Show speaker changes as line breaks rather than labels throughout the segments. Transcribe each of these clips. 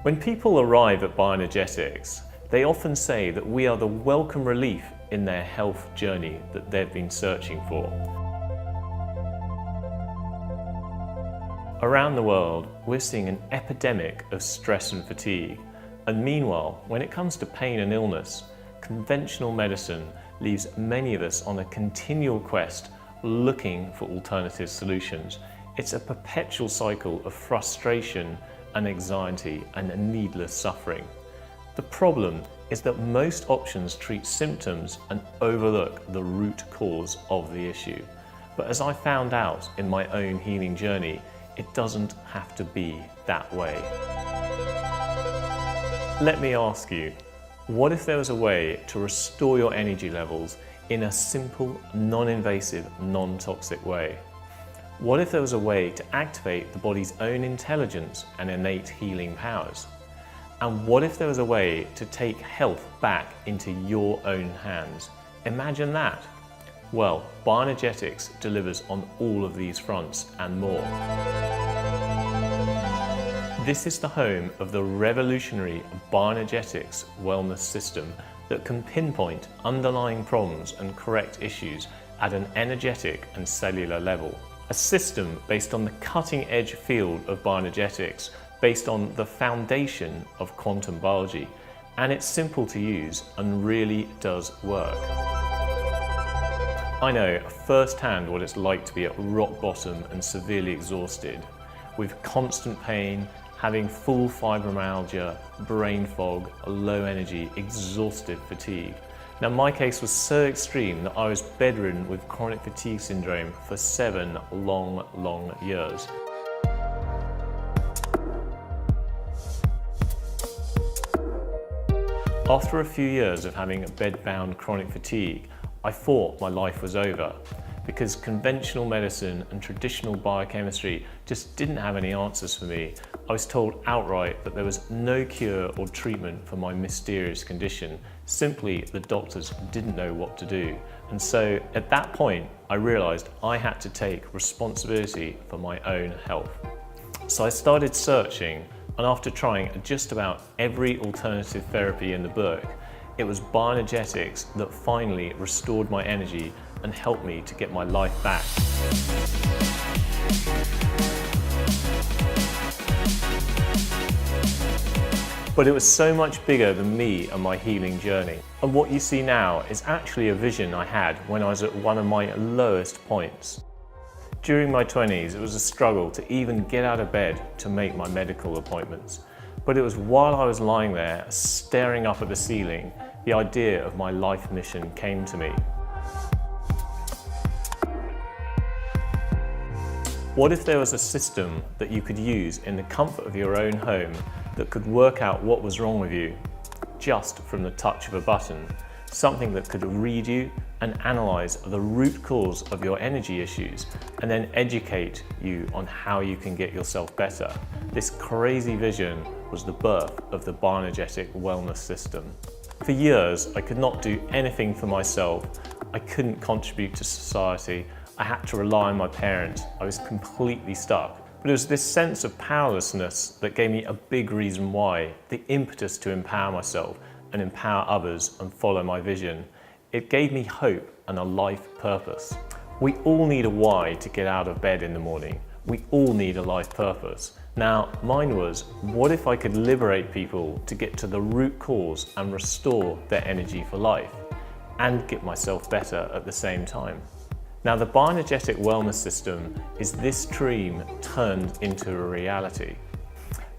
When people arrive at Bioenergetics, they often say that we are the welcome relief in their health journey that they've been searching for. Around the world, we're seeing an epidemic of stress and fatigue. And meanwhile, when it comes to pain and illness, conventional medicine leaves many of us on a continual quest looking for alternative solutions. It's a perpetual cycle of frustration and anxiety and needless suffering. The problem is that most options treat symptoms and overlook the root cause of the issue. But as I found out in my own healing journey, it doesn't have to be that way. Let me ask you, what if there was a way to restore your energy levels in a simple, non-invasive, non-toxic way? What if there was a way to activate the body's own intelligence and innate healing powers? And what if there was a way to take health back into your own hands? Imagine that. Well, Bioenergetics delivers on all of these fronts and more. This is the home of the revolutionary Bioenergetics wellness system that can pinpoint underlying problems and correct issues at an energetic and cellular level. A system based on the cutting-edge field of bioenergetics, based on the foundation of quantum biology, and it's simple to use and really does work. I know firsthand what it's like to be at rock bottom and severely exhausted, with constant pain, having full fibromyalgia, brain fog, low energy, exhausted fatigue. Now, my case was so extreme that I was bedridden with chronic fatigue syndrome for 7 long years. After a few years of having bed-bound chronic fatigue, I thought my life was over because conventional medicine and traditional biochemistry just didn't have any answers for me. I was told outright that there was no cure or treatment for my mysterious condition. Simply, the doctors didn't know what to do. And so at that point, I realized I had to take responsibility for my own health. So I started searching, and after trying just about every alternative therapy in the book, it was Bioenergetics that finally restored my energy and helped me to get my life back. But it was so much bigger than me and my healing journey. And what you see now is actually a vision I had when I was at one of my lowest points. During my 20s, it was a struggle to even get out of bed to make my medical appointments. But it was while I was lying there, staring up at the ceiling, the idea of my life mission came to me. What if there was a system that you could use in the comfort of your own home that could work out what was wrong with you, just from the touch of a button? Something that could read you and analyze the root cause of your energy issues and then educate you on how you can get yourself better. This crazy vision was the birth of the Bioenergetic wellness system. For years, I could not do anything for myself. I couldn't contribute to society. I had to rely on my parents. I was completely stuck. But it was this sense of powerlessness that gave me a big reason why, the impetus to empower myself and empower others and follow my vision. It gave me hope and a life purpose. We all need a why to get out of bed in the morning. We all need a life purpose. Now, mine was, what if I could liberate people to get to the root cause and restore their energy for life and get myself better at the same time? Now, the Bioenergetic wellness system is this dream turned into a reality.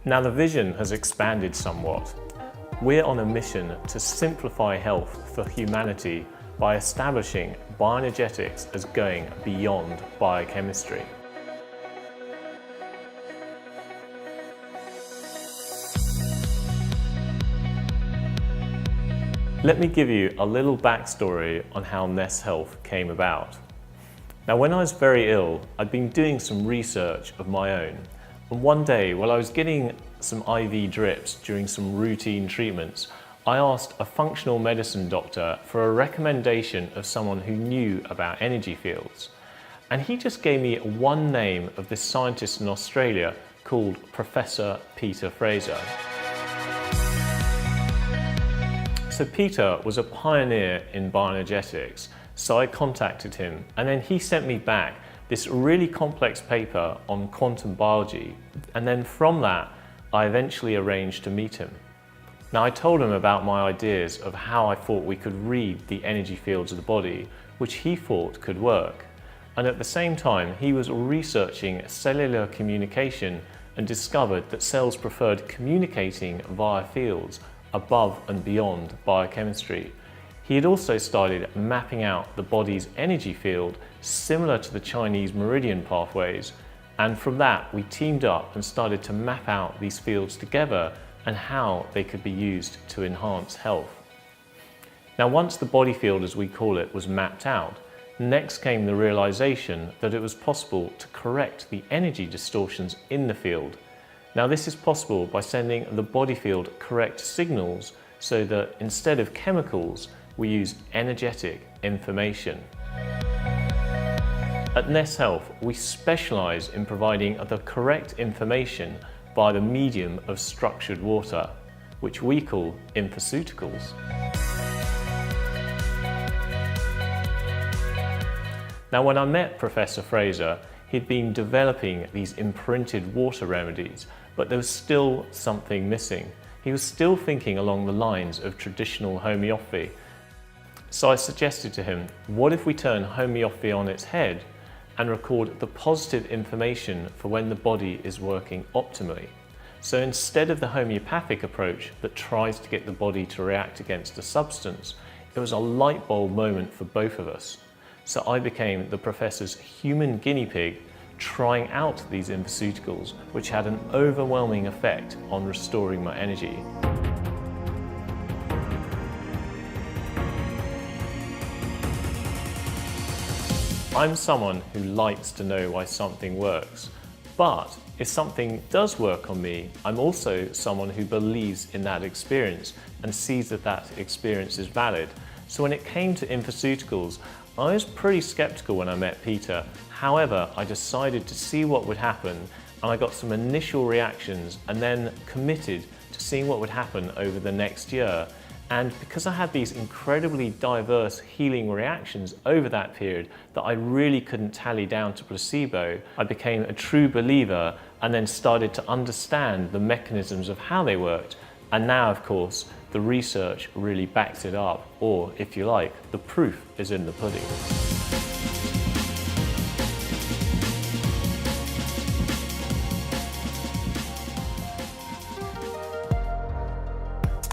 Now, the vision has expanded somewhat. We're on a mission to simplify health for humanity by establishing Bioenergetics as going beyond biochemistry. Let me give you a little backstory on how NES Health came about. Now, when I was very ill, I'd been doing some research of my own. And one day, while I was getting some IV drips during some routine treatments, I asked a functional medicine doctor for a recommendation of someone who knew about energy fields. And he just gave me one name of this scientist in Australia called Professor Peter Fraser. So Peter was a pioneer in bioenergetics, so I contacted him, and then he sent me back this really complex paper on quantum biology, and then from that I eventually arranged to meet him. Now, I told him about my ideas of how I thought we could read the energy fields of the body, which he thought could work. And at the same time, he was researching cellular communication and discovered that cells preferred communicating via fields above and beyond biochemistry. He had also started mapping out the body's energy field similar to the Chinese meridian pathways, and from that we teamed up and started to map out these fields together and how they could be used to enhance health. Now, once the body field, as we call it, was mapped out, next came the realization that it was possible to correct the energy distortions in the field. Now, this is possible by sending the body field correct signals so that instead of chemicals, we use energetic information. At NES Health, we specialize in providing the correct information by the medium of structured water, which we call infoceuticals. Now, when I met Professor Fraser, he'd been developing these imprinted water remedies, but there was still something missing. He was still thinking along the lines of traditional homeopathy. So I suggested to him, what if we turn homeopathy on its head and record the positive information for when the body is working optimally? So instead of the homeopathic approach that tries to get the body to react against a substance, it was a light bulb moment for both of us. So I became the professor's human guinea pig, trying out these infoceuticals, which had an overwhelming effect on restoring my energy. I'm someone who likes to know why something works, but if something does work on me, I'm also someone who believes in that experience and sees that that experience is valid. So when it came to infoceuticals, I was pretty skeptical when I met Peter. However, I decided to see what would happen, and I got some initial reactions and then committed to seeing what would happen over the next year. And because I had these incredibly diverse healing reactions over that period that I really couldn't tally down to placebo, I became a true believer and then started to understand the mechanisms of how they worked. And now, of course, the research really backs it up, or if you like, the proof is in the pudding.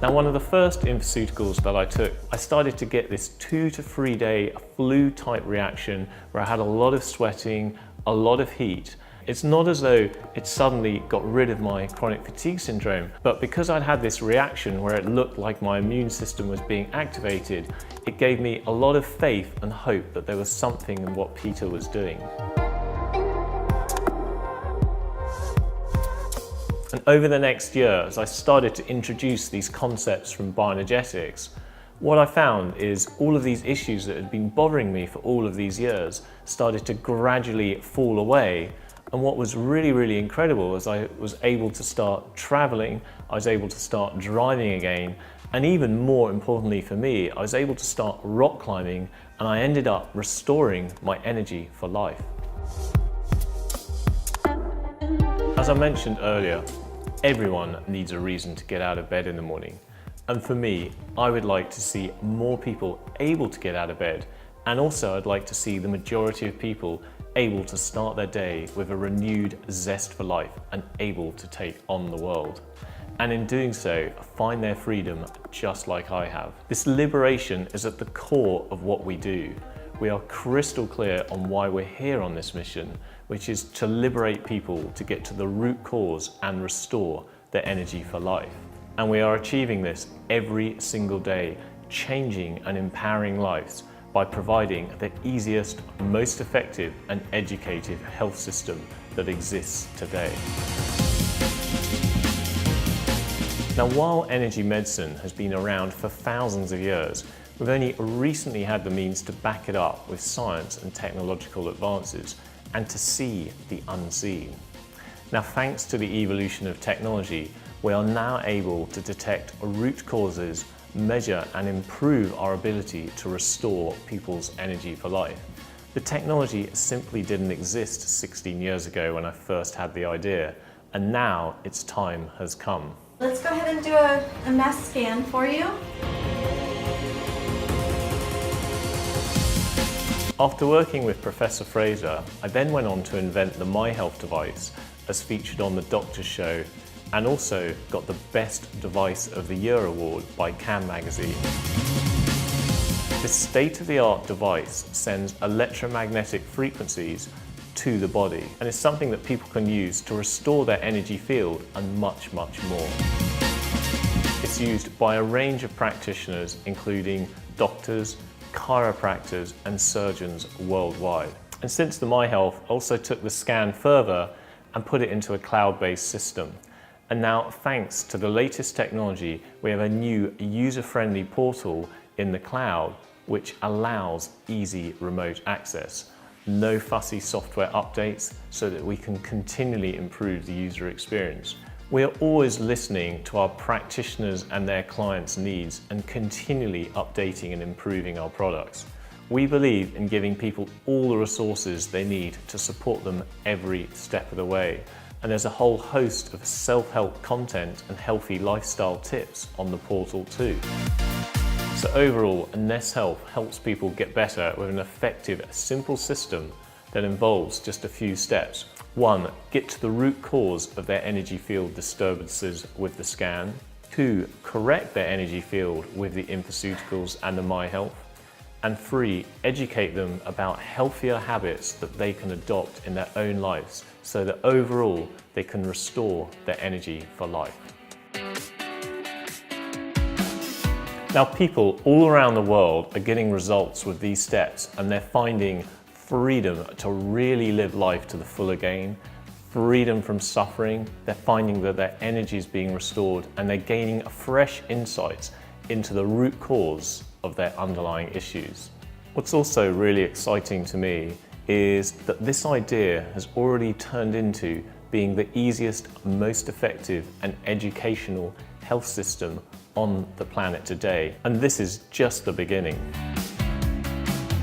Now, one of the first infoceuticals that I took, I started to get this 2 to 3 day flu-type reaction where I had a lot of sweating, a lot of heat. It's not as though it suddenly got rid of my chronic fatigue syndrome, but because I'd had this reaction where it looked like my immune system was being activated, it gave me a lot of faith and hope that there was something in what Peter was doing. And over the next year, as I started to introduce these concepts from bioenergetics, what I found is all of these issues that had been bothering me for all of these years started to gradually fall away. And what was really, really incredible is I was able to start traveling, I was able to start driving again, and even more importantly for me, I was able to start rock climbing, and I ended up restoring my energy for life. As I mentioned earlier, everyone needs a reason to get out of bed in the morning. And for me, I would like to see more people able to get out of bed. And also I'd like to see the majority of people able to start their day with a renewed zest for life and able to take on the world. And in doing so, find their freedom just like I have. This liberation is at the core of what we do. We are crystal clear on why we're here on this mission, which is to liberate people to get to the root cause and restore their energy for life. And we are achieving this every single day, changing and empowering lives by providing the easiest, most effective and educative health system that exists today. Now, while energy medicine has been around for thousands of years, we've only recently had the means to back it up with science and technological advances and to see the unseen. Now, thanks to the evolution of technology, we are now able to detect root causes measure and improve our ability to restore people's energy for life. The technology simply didn't exist 16 years ago when I first had the idea, and now its time has come.
Let's go ahead and do a mass scan for you.
After working with Professor Fraser, I then went on to invent the miHealth device as featured on the Doctor's Show, and also got the Best Device of the Year award by Can magazine. This state-of-the-art device sends electromagnetic frequencies to the body, and is something that people can use to restore their energy field and much, much more. It's used by a range of practitioners, including doctors, chiropractors and surgeons worldwide. And since the miHealth also took the scan further and put it into a cloud-based system. And now, thanks to the latest technology, we have a new user-friendly portal in the cloud which allows easy remote access. No fussy software updates, so that we can continually improve the user experience. We are always listening to our practitioners and their clients' needs and continually updating and improving our products. We believe in giving people all the resources they need to support them every step of the way. And there's a whole host of self-help content and healthy lifestyle tips on the portal too. So overall, NES Health helps people get better with an effective, simple system that involves just a few steps. 1. Get to the root cause of their energy field disturbances with the scan. 2. Correct their energy field with the infoceuticals and the miHealth. And 3. Educate them about healthier habits that they can adopt in their own lives, so that overall they can restore their energy for life. Now, people all around the world are getting results with these steps, and they're finding freedom to really live life to the full again, freedom from suffering. They're finding that their energy is being restored, and they're gaining fresh insights into the root cause of their underlying issues. What's also really exciting to me is that this idea has already turned into being the easiest, most effective and educational health system on the planet today. And this is just the beginning.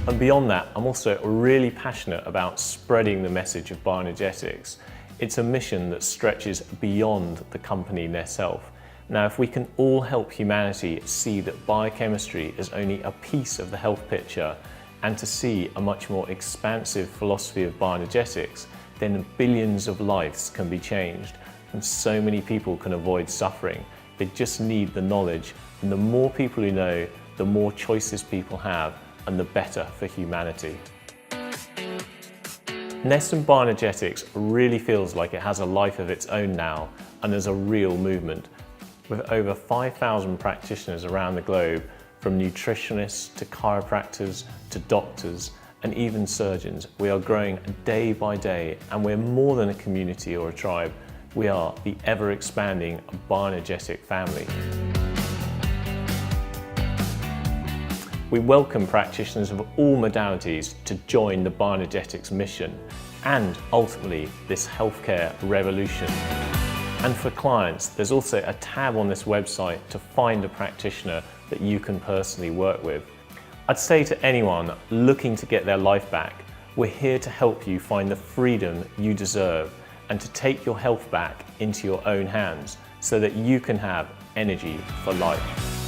And beyond that, I'm also really passionate about spreading the message of bioenergetics. It's a mission that stretches beyond the company NES Health. Now, if we can all help humanity see that biochemistry is only a piece of the health picture, and to see a much more expansive philosophy of bioenergetics, then billions of lives can be changed, and so many people can avoid suffering. They just need the knowledge, and the more people who know, the more choices people have, and the better for humanity. NES and Bioenergetics really feels like it has a life of its own now, and there's a real movement. With over 5,000 practitioners around the globe, from nutritionists to chiropractors to doctors and even surgeons, we are growing day by day, and we're more than a community or a tribe. We are the ever-expanding bioenergetic family. We welcome practitioners of all modalities to join the bioenergetics mission and ultimately this healthcare revolution. And for clients, there's also a tab on this website to find a practitioner that you can personally work with. I'd say to anyone looking to get their life back, we're here to help you find the freedom you deserve and to take your health back into your own hands so that you can have energy for life.